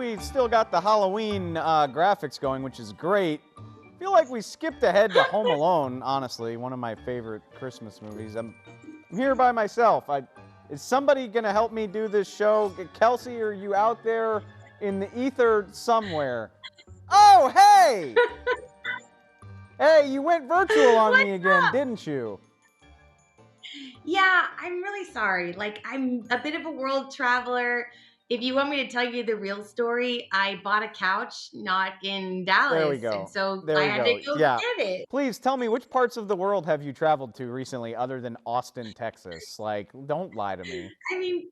we've still got the Halloween graphics going, which is great. I feel like we skipped ahead to Home Alone, honestly, one of my favorite Christmas movies. I'm here by myself. Is somebody going to help me do this show? Kelsey, are you out there in the ether somewhere? Oh, hey! Hey, you went virtual on me again, didn't you? Yeah, I'm really sorry. Like, I'm a bit of a world traveler. If you want me to tell you the real story, I bought a couch not in There we Dallas, and go. so There I we had to go. go Yeah. get it. Please tell me, which parts of the world have you traveled to recently other than Austin, Texas? Like, don't lie to me. I mean,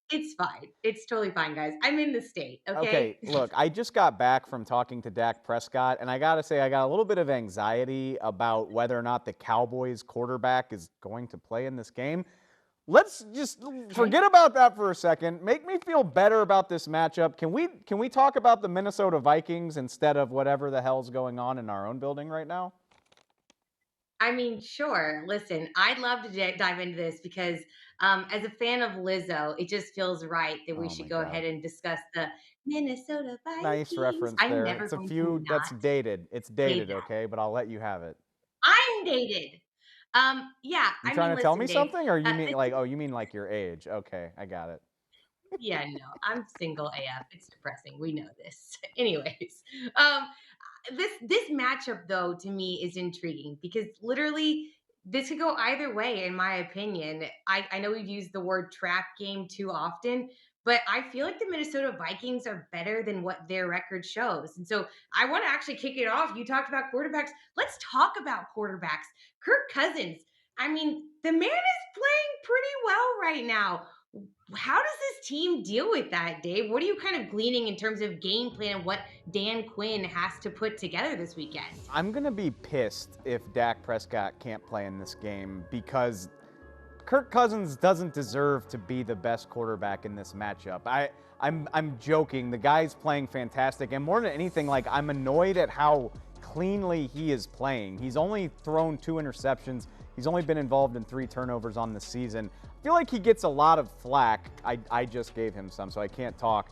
it's fine. It's totally fine, guys. I'm in the state, Okay, okay? look, I just got back from talking to Dak Prescott, and I got to say, I got a little bit of anxiety about whether or not the Cowboys quarterback is going to play in this game. Let's just Okay. forget about that for a second. Make me feel better about this matchup. Can we talk about the Minnesota Vikings instead of whatever the hell's going on in our own building right now? I mean, sure. Listen, I'd love to dive into this because, as a fan of Lizzo, it just feels right that we Oh my should go God. ahead and discuss the Minnesota Nice Vikings. reference I'm there. never It's a going to few that's not dated. It's say dated, that. okay? But I'll let you have it. I'm dated. Yeah, You I trying mean, to tell listen, me Dave. something, or you mean This like, oh, you mean like your age? Okay, I got it. yeah, no, I'm single AF. It's depressing. We know this. Anyways, um, this matchup though to me is intriguing because literally this could go either way in my opinion. I know we've used the word trap game too often, but I feel like the Minnesota Vikings are better than what their record shows. And so I want to actually kick it off. You talked about quarterbacks. Let's talk about quarterbacks. Kirk Cousins. I mean, the man is playing pretty well right now. How does this team deal with that, Dave? What are you kind of gleaning in terms of game plan and what Dan Quinn has to put together this weekend? I'm gonna be pissed if Dak Prescott can't play in this game because Kirk Cousins doesn't deserve to be the best quarterback in this matchup. I'm joking. The guy's playing fantastic, and more than anything, like I'm annoyed at how cleanly he is playing. He's only thrown 2 interceptions. He's only been involved in 3 turnovers on the season. I feel like he gets a lot of flack. I just gave him some, so I can't talk.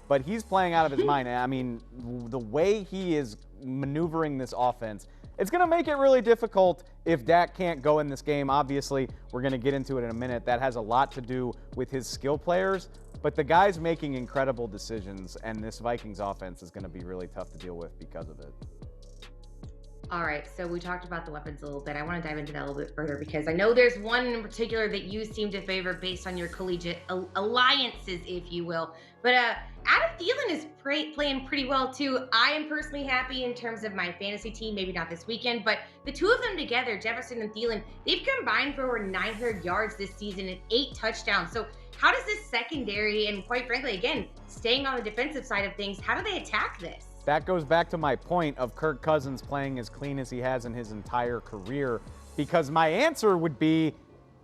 But he's playing out of his mind. I mean, the way he is maneuvering this offense, it's going to make it really difficult if Dak can't go in this game. Obviously, we're going to get into it in a minute. That has a lot to do with his skill players, but the guy's making incredible decisions, and this Vikings offense is going to be really tough to deal with because of it. All right, so we talked about the weapons a little bit. I want to dive into that a little bit further because I know there's one in particular that you seem to favor based on your collegiate alliances, if you will. But Adam Thielen is playing pretty well too. I am personally happy in terms of my fantasy team. Maybe not this weekend, but the two of them together, Jefferson and Thielen, they've combined for over 900 yards this season and 8 touchdowns. So how does this secondary and, quite frankly, again, staying on the defensive side of things, how do they attack this? That goes back to my point of Kirk Cousins playing as clean as he has in his entire career, because my answer would be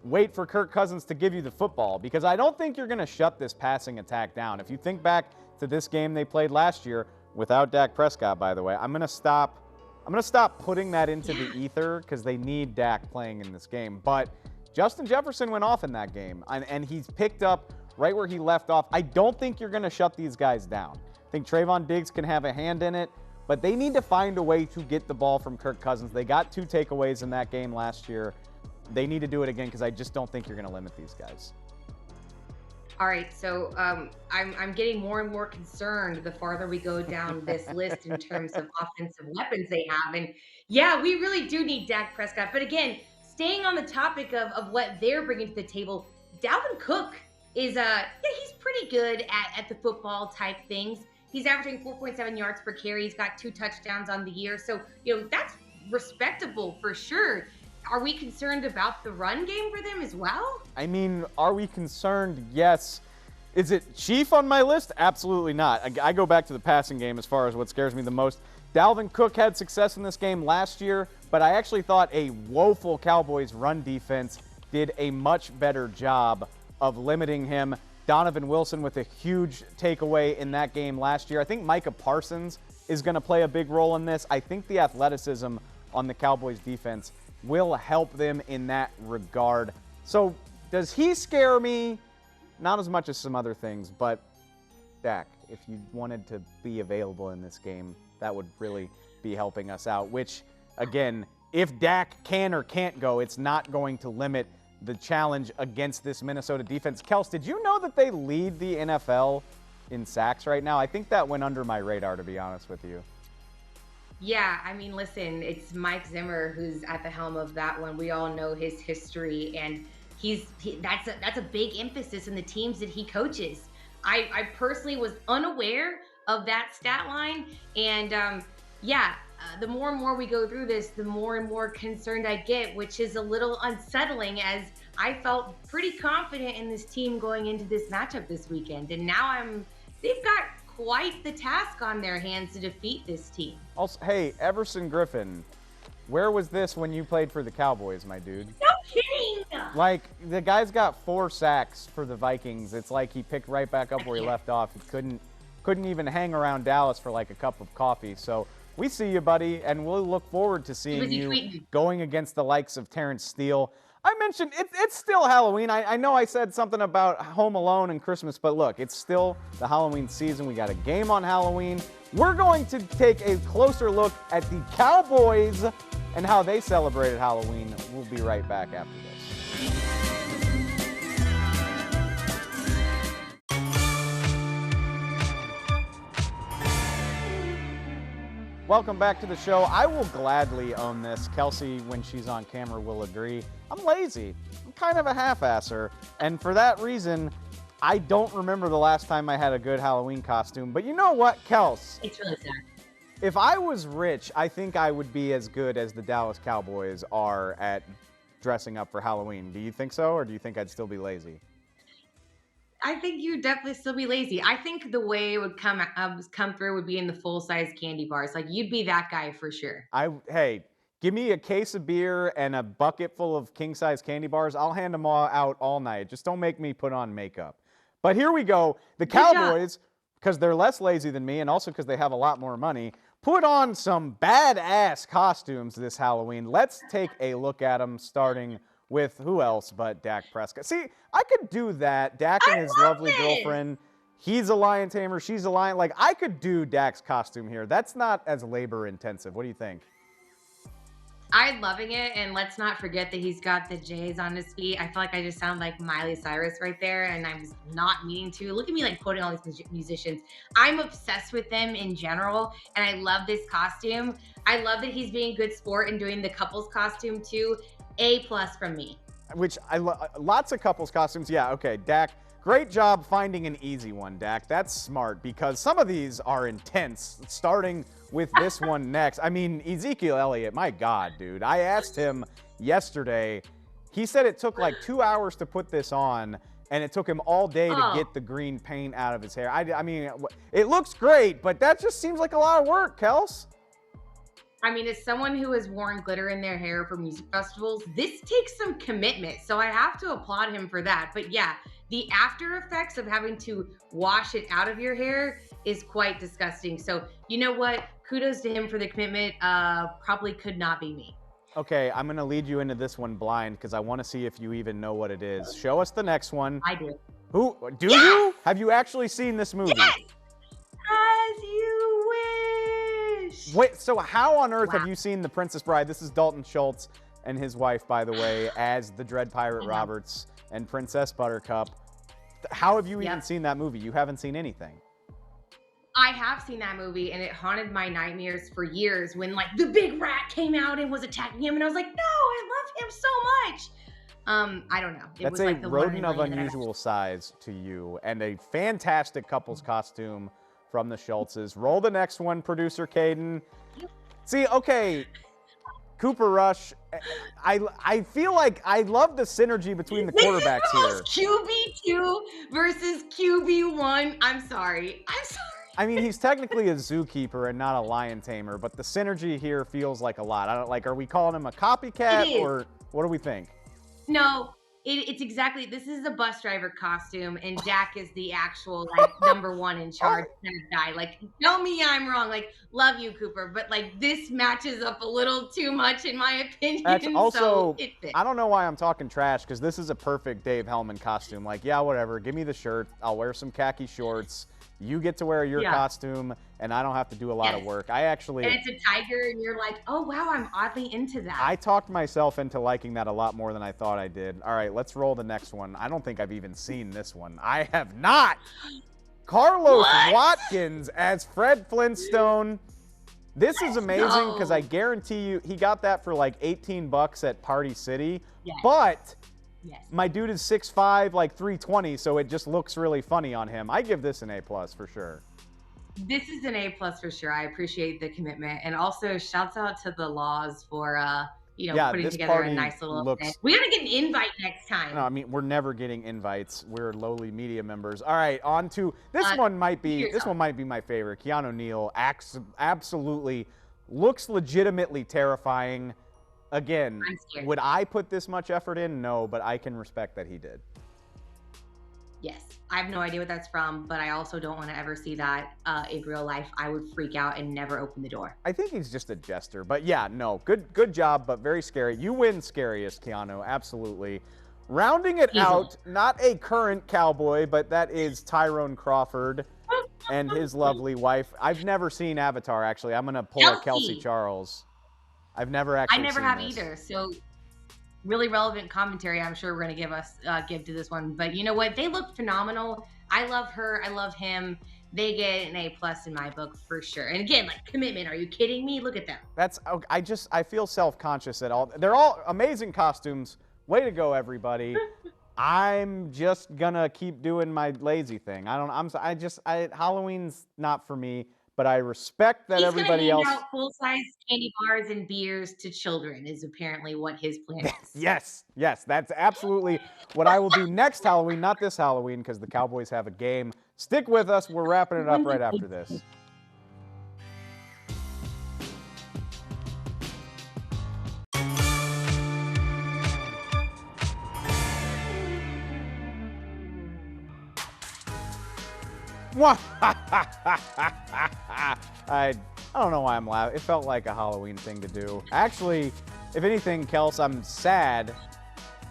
wait for Kirk Cousins to give you the football, because I don't think you're going to shut this passing attack down. If you think back to this game they played last year without Dak Prescott, by the way, I'm going to stop putting that into the ether because they need Dak playing in this game. But Justin Jefferson went off in that game, and he's picked up right where he left off. I don't think you're going to shut these guys down. I think Trayvon Diggs can have a hand in it, but they need to find a way to get the ball from Kirk Cousins. They got 2 takeaways in that game last year. They need to do it again because I just don't think you're going to limit these guys. All right, so I'm getting more and more concerned the farther we go down this list in terms of offensive weapons they have. And yeah, we really do need Dak Prescott. But again, staying on the topic of what they're bringing to the table, Dalvin Cook is yeah, he's pretty good at the football type things. He's averaging 4.7 yards per carry. He's got 2 touchdowns on the year. So, that's respectable for sure. Are we concerned about the run game for them as well? I mean, are we concerned? Yes. Is it chief on my list? Absolutely not. I go back to the passing game as far as what scares me the most. Dalvin Cook had success in this game last year, but I actually thought a woeful Cowboys run defense did a much better job of limiting him. Donovan Wilson with a huge takeaway in that game last year. I think Micah Parsons is going to play a big role in this. I think the athleticism on the Cowboys defense will help them in that regard. So does he scare me? Not as much as some other things, but Dak, if you wanted to be available in this game, that would really be helping us out, which, again, if Dak can or can't go, it's not going to limit the challenge against this Minnesota defense. Kels, did you know that they lead the NFL in sacks right now? I think that went under my radar, to be honest with you. Yeah, I mean, listen, it's Mike Zimmer who's at the helm of that one. We all know his history, and that's a big emphasis in the teams that he coaches. I personally was unaware of that stat line, and the more and more we go through this, the more and more concerned I get, which is a little unsettling, as I felt pretty confident in this team going into this matchup this weekend, and now they've got quite the task on their hands to defeat this team. Also, hey, Everson Griffin, where was this when you played for the Cowboys, my dude? No kidding! Like, the guy's got 4 sacks for the Vikings. It's like he picked right back up where he left off. He couldn't even hang around Dallas for like a cup of coffee. So we see you, buddy, and we'll look forward to seeing you going against the likes of Terrence Steele. I mentioned it's still Halloween. I know I said something about Home Alone and Christmas, but look, it's still the Halloween season. We got a game on Halloween. We're going to take a closer look at the Cowboys and how they celebrated Halloween. We'll be right back after this. Welcome back to the show. I will gladly own this. Kelsey, when she's on camera, will agree. I'm lazy. I'm kind of a half-asser. And for that reason, I don't remember the last time I had a good Halloween costume. But you know what, Kels? It's really sad. If I was rich, I think I would be as good as the Dallas Cowboys are at dressing up for Halloween. Do you think so, or do you think I'd still be lazy? I think you'd definitely still be lazy. I think the way it would come through would be in the full-size candy bars. Like, you'd be that guy for sure. Hey, give me a case of beer and a bucket full of king-size candy bars. I'll hand them all out all night. Just don't make me put on makeup. But here we go. The Cowboys, because they're less lazy than me and also because they have a lot more money, put on some badass costumes this Halloween. Let's take a look at them, starting with who else but Dak Prescott. See, I could do that. Dak and his lovely girlfriend. He's a lion tamer. She's a lion. Like, I could do Dak's costume here. That's not as labor intensive. What do you think? I'm loving it, and let's not forget that he's got the J's on his feet. I feel like I just sound like Miley Cyrus right there, and I'm not meaning to. Look at me, like, quoting all these musicians. I'm obsessed with them in general, and I love this costume. I love that he's being a good sport and doing the couples costume too. A+ from me. Which lots of couples costumes. Yeah, okay, Dak, great job finding an easy one, Dak. That's smart, because some of these are intense, starting with this one next. I mean, Ezekiel Elliott, my God, dude. I asked him yesterday. He said it took like 2 hours to put this on, and it took him all day to get the green paint out of his hair. I mean, it looks great, but that just seems like a lot of work, Kels. I mean, as someone who has worn glitter in their hair for music festivals, this takes some commitment. So I have to applaud him for that. But yeah, the after effects of having to wash it out of your hair is quite disgusting. So you know what? Kudos to him for the commitment. Probably could not be me. Okay, I'm going to lead you into this one blind because I want to see if you even know what it is. Show us the next one. I do. Do you? Have you actually seen this movie? Yes! As you wish. Wait, so how on earth have you seen The Princess Bride? This is Dalton Schultz and his wife, by the way, as the Dread Pirate Roberts and Princess Buttercup. How have you even seen that movie? You haven't seen anything. I have seen that movie, and it haunted my nightmares for years when, like, the big rat came out and was attacking him, and I was like, no, I love him so much. I don't know. That's like a rodent of unusual size to you, and a fantastic couple's costume from the Schultzes. Roll the next one, producer Caden. See, okay, Cooper Rush. I feel like I love the synergy between the quarterbacks here. QB2 versus QB1. I'm sorry. I mean, he's technically a zookeeper and not a lion tamer, but the synergy here feels like a lot. I don't like. Are we calling him a copycat, or what do we think? No, it's exactly. This is a bus driver costume, and Dak is the actual like number one in charge kind of guy. Like, tell me I'm wrong. Like, love you, Cooper, but like this matches up a little too much in my opinion. That's also, so it fits. I don't know why I'm talking trash, because this is a perfect Dave Hellman costume. Like, yeah, whatever. Give me the shirt. I'll wear some khaki shorts. You get to wear your Yeah. costume, and I don't have to do a lot of Yes. work. And it's a tiger, and you're like, oh wow, I'm oddly into that. I talked myself into liking that a lot more than I thought I did. All right, let's roll the next one. I don't think I've even seen this one. I have not. Carlos What? Watkins as Fred Flintstone. This is amazing because I go. guarantee you he got that for like 18 bucks at Party City. Yes. But Yes. my dude is 6'5", like 320, so it just looks really funny on him. I give this an A+ for sure. This is an A+ for sure. I appreciate the commitment, and also shouts out to the Laws for Yeah, putting this together party a nice little looks. event. We gotta get an invite next time. No, I mean we're never getting invites. We're lowly media members. All right, on to this one. Might be this one might be my favorite. Keanu Neal absolutely looks legitimately terrifying. Again, I'm scared. would I put this much effort in? No, but I can respect that he did. Yes. I have no idea what that's from, but I also don't want to ever see that in real life. I would freak out and never open the door. I think he's just a jester, but yeah, no, good job, but very scary. You win scariest, Keanu, absolutely. Rounding it out, not a current Cowboy, but that is Tyrone Crawford and his lovely wife. I've never seen Avatar, actually. I'm going to pull a Kelsey Charles. I've never actually I never seen have this. either, so really relevant commentary I'm sure we're going to give to this one. But you know what? They look phenomenal. I love her. I love him. They get an A+ in my book for sure. And again, like commitment. Are you kidding me? Look at them. That's I feel self-conscious at all. They're all amazing costumes. Way to go, everybody. I'm just gonna keep doing my lazy thing. Halloween's not for me, but I respect that everybody else. He's gonna hand out full-size candy bars and beers to children is apparently what his plan is. Yes, that's absolutely what I will do next Halloween, not this Halloween, because the Cowboys have a game. Stick with us. We're wrapping it up right after this. I don't know why I'm laughing. It felt like a Halloween thing to do. Actually, if anything, Kels, I'm sad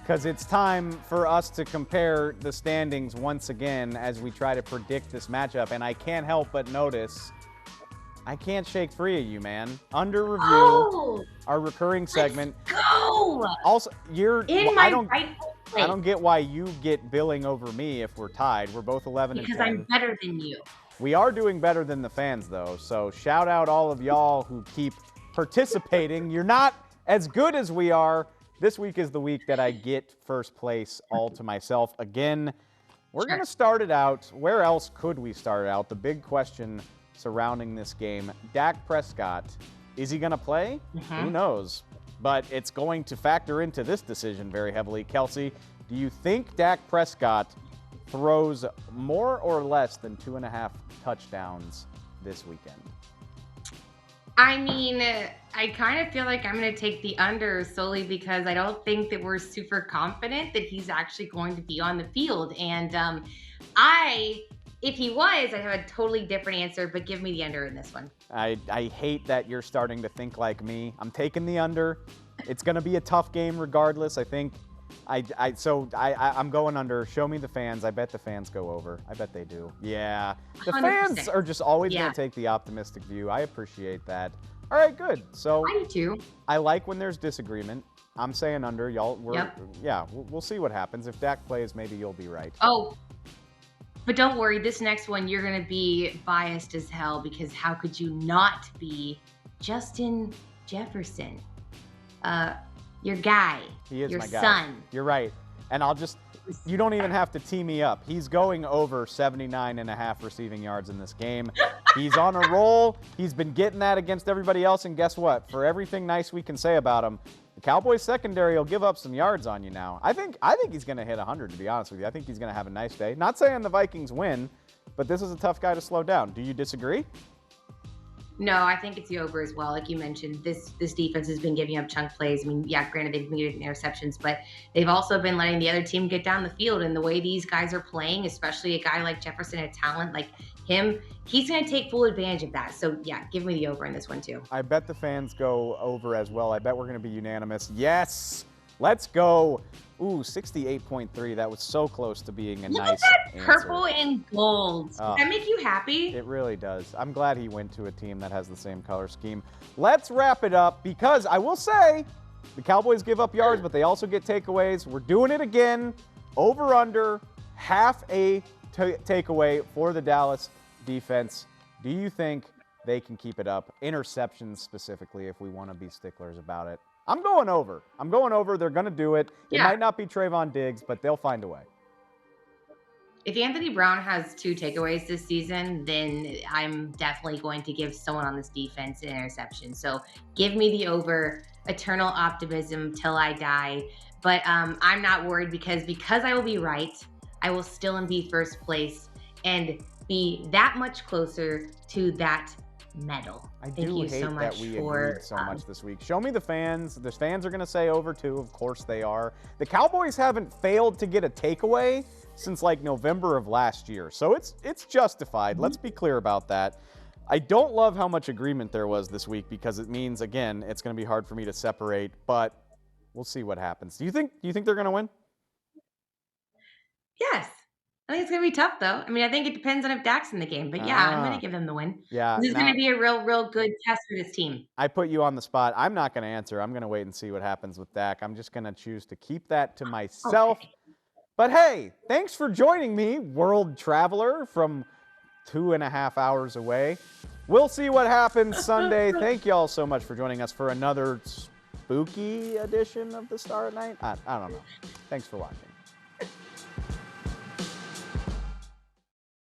because it's time for us to compare the standings once again as we try to predict this matchup. And I can't help but notice I can't shake free of you, man. Under review, our recurring segment. Go! Also, you're in my rightful place. I don't get why you get billing over me if we're tied. We're both 11 and 10. Because I'm better than you. We are doing better than the fans, though. So shout out all of y'all who keep participating. You're not as good as we are. This week is the week that I get first place all to myself. Again, we're going to start it out. Where else could we start it out? The big question surrounding this game. Dak Prescott, is he going to play? Who knows? But it's going to factor into this decision very heavily. Kelsey, do you think Dak Prescott throws more or less than 2.5 touchdowns this weekend? I mean, I kind of feel like I'm going to take the under solely because I don't think that we're super confident that he's actually going to be on the field. And if he was, I'd have a totally different answer, but give me the under in this one. I hate that you're starting to think like me. I'm taking the under. It's going to be a tough game regardless. I think I'm going under. Show me the fans. I bet the fans go over. I bet they do. Yeah. The 100%. fans are just always going to take the optimistic view. I appreciate that. All right, good. So I do too. I like when there's disagreement. I'm saying under. Y'all, we'll see what happens. If Dak plays, maybe you'll be right. Oh, but don't worry. This next one, you're going to be biased as hell because how could you not be Justin Jefferson? Your guy. He is your my guy. son. You're right. And you don't even have to tee me up. He's going over 79.5 receiving yards in this game. He's on a roll. He's been getting that against everybody else. And guess what? For everything nice we can say about him, the Cowboys secondary will give up some yards on you now. I think he's going to hit 100, to be honest with you. I think he's going to have a nice day. Not saying the Vikings win, but this is a tough guy to slow down. Do you disagree? No, I think it's the over as well. Like you mentioned, this defense has been giving up chunk plays. I mean, yeah, granted they've been getting interceptions, but they've also been letting the other team get down the field. And the way these guys are playing, especially a guy like Jefferson, a talent like him, he's going to take full advantage of that. So yeah, give me the over in this one too. I bet the fans go over as well. I bet we're going to be unanimous. Yes, Let's go. Ooh, 68.3. That was so close to being a Look nice at that answer. purple and gold. Does that make you happy? It really does. I'm glad he went to a team that has the same color scheme. Let's wrap it up because I will say the Cowboys give up yards, but they also get takeaways. We're doing it again. Over under half a takeaway for the Dallas defense. Do you think they can keep it up? Interceptions specifically, if we want to be sticklers about it. I'm going over. They're going to do it. It might not be Trayvon Diggs, but they'll find a way. If Anthony Brown has 2 takeaways this season, then I'm definitely going to give someone on this defense an interception. So give me the over. Eternal optimism till I die. But I'm not worried because I will be right. I will still be first place and be that much closer to that medal. Thank you so much that we agreed so much this week. Show me the fans. The fans are going to say over 2. Of course they are. The Cowboys haven't failed to get a takeaway since like November of last year. So it's justified. Let's be clear about that. I don't love how much agreement there was this week because it means, again, it's going to be hard for me to separate, but we'll see what happens. Do you think they're going to win? Yes. I think it's going to be tough, though. I mean, I think it depends on if Dak's in the game. But, yeah, I'm going to give them the win. Yeah, this is going to be a real good test for this team. I put you on the spot. I'm not going to answer. I'm going to wait and see what happens with Dak. I'm just going to choose to keep that to myself. Okay. But, hey, thanks for joining me, world traveler from 2.5 hours away. We'll see what happens Sunday. Thank you all so much for joining us for another spooky edition of the Star at Night. I don't know. Thanks for watching.